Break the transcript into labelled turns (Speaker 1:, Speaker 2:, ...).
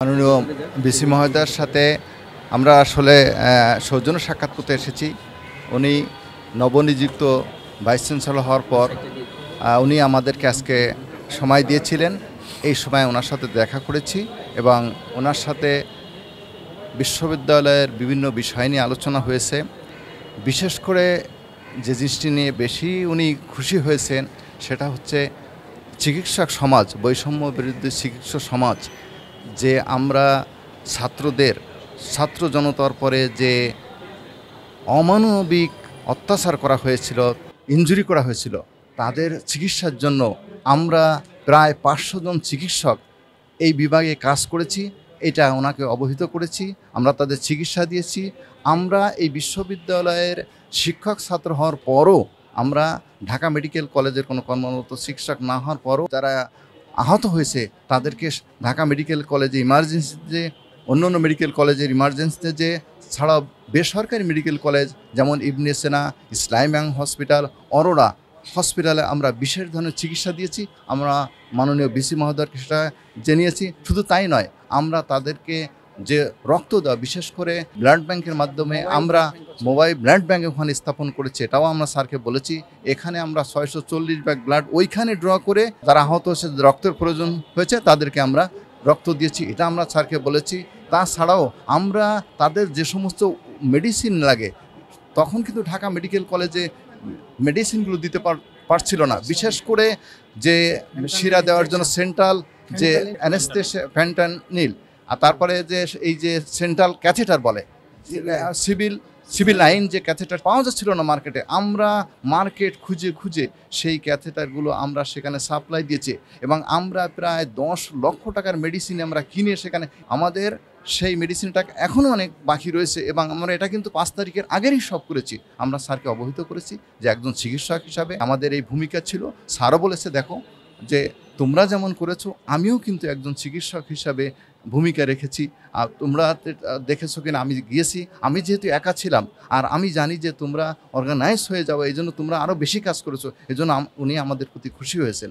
Speaker 1: মাননীয় বিসি মহোদয়ের সাথে আমরা আসলে সৌজন্য সাক্ষাৎ করতে এসেছি। উনি নবনিযুক্ত ভাইস চ্যান্সেলর হওয়ার পর উনি আমাদেরকে আজকে সময় দিয়েছিলেন। এই সময় ওনার সাথে দেখা করেছি এবং ওনার সাথে বিশ্ববিদ্যালয়ের বিভিন্ন বিষয় নিয়ে আলোচনা হয়েছে। বিশেষ করে যে জিনিসটি নিয়ে বেশি উনি খুশি হয়েছেন সেটা হচ্ছে চিকিৎসক সমাজ, বৈষম্য বিরুদ্ধে চিকিৎসক সমাজ, যে আমরা ছাত্র জনতার পরে যে অমানবিক অত্যাচার করা হয়েছিল, ইনজুরি করা হয়েছিল, তাদের চিকিৎসার জন্য আমরা প্রায় 500 জন চিকিৎসক এই বিভাগে কাজ করেছি। এটা ওনাকে অবহিত করেছি, আমরা তাদের চিকিৎসা দিয়েছি। আমরা এই বিশ্ববিদ্যালয়ের শিক্ষক ছাত্র হওয়ার পরও, আমরা ঢাকা মেডিকেল কলেজের কোনো কর্মরত চিকিৎসক না হওয়ার পরও যারা আহত হয়েছে তাদেরকে ঢাকা মেডিকেল কলেজে ইমার্জেন্সিতে, অন্য মেডিকেল কলেজের ইমার্জেন্সিতে যে ছাড়াও বেসরকারি মেডিকেল কলেজ যেমন ইবনে সিনা, ইসলামিয়া হসপিটাল, অরোরা হসপিটালে আমরা বিশেষ ধরনের চিকিৎসা দিয়েছি। আমরা মাননীয় বিসি মহোদয়কে সেটা জানিয়েছি। শুধু তাই নয়, আমরা তাদেরকে যে রক্ত দেওয়া, বিশেষ করে ব্লাড ব্যাংকের মাধ্যমে আমরা মোবাইল ব্লাড ব্যাংক ওখানে স্থাপন করেছি, এটাও আমরা স্যারকে বলেছি। এখানে আমরা 640 ব্যাগ ব্লাড ওইখানে ড্র করে যারা আহত হয়েছে, রক্তের প্রয়োজন হয়েছে, তাদেরকে আমরা রক্ত দিয়েছি, এটা আমরা স্যারকে বলেছি। তাছাড়াও আমরা তাদের যে সমস্ত মেডিসিন লাগে, তখন কিন্তু ঢাকা মেডিকেল কলেজে মেডিসিনগুলো দিতে পারছিল না। বিশেষ করে যে শিরা দেওয়ার জন্য সেন্ট্রাল যে অ্যানেস্থেসিয়া, ফ্যান্টানিল, আর তারপরে যে এই যে সেন্ট্রাল ক্যাথেটার বলে, সিভিল লাইন যে ক্যাথেটার পাওয়া যাচ্ছিল না মার্কেটে, আমরা মার্কেট খুঁজে খুঁজে সেই ক্যাথেটারগুলো আমরা সেখানে সাপ্লাই দিয়েছি এবং আমরা প্রায় 10 লক্ষ টাকার মেডিসিন আমরা কিনে সেখানে, আমাদের সেই মেডিসিনটা এখনও অনেক বাকি রয়েছে এবং আমরা এটা কিন্তু 5 তারিখের আগেরই সব করেছি। আমরা স্যারকে অবহিত করেছি যে একজন চিকিৎসক হিসাবে আমাদের এই ভূমিকা ছিল। স্যারও বলেছে, দেখো যে তোমরা যেমন করেছো, আমিও কিন্তু একজন চিকিৎসক হিসাবে ভূমিকা রেখেছি। আর তোমরা দেখেছো কিনা, আমি গিয়েছি, আমি যেহেতু একা ছিলাম আর আমি জানি যে তোমরা অর্গানাইজ হয়ে যাও, এই জন্য তোমরা আরও বেশি কাজ করেছো, এই জন্য উনি আমাদের প্রতি খুশি হয়েছেন।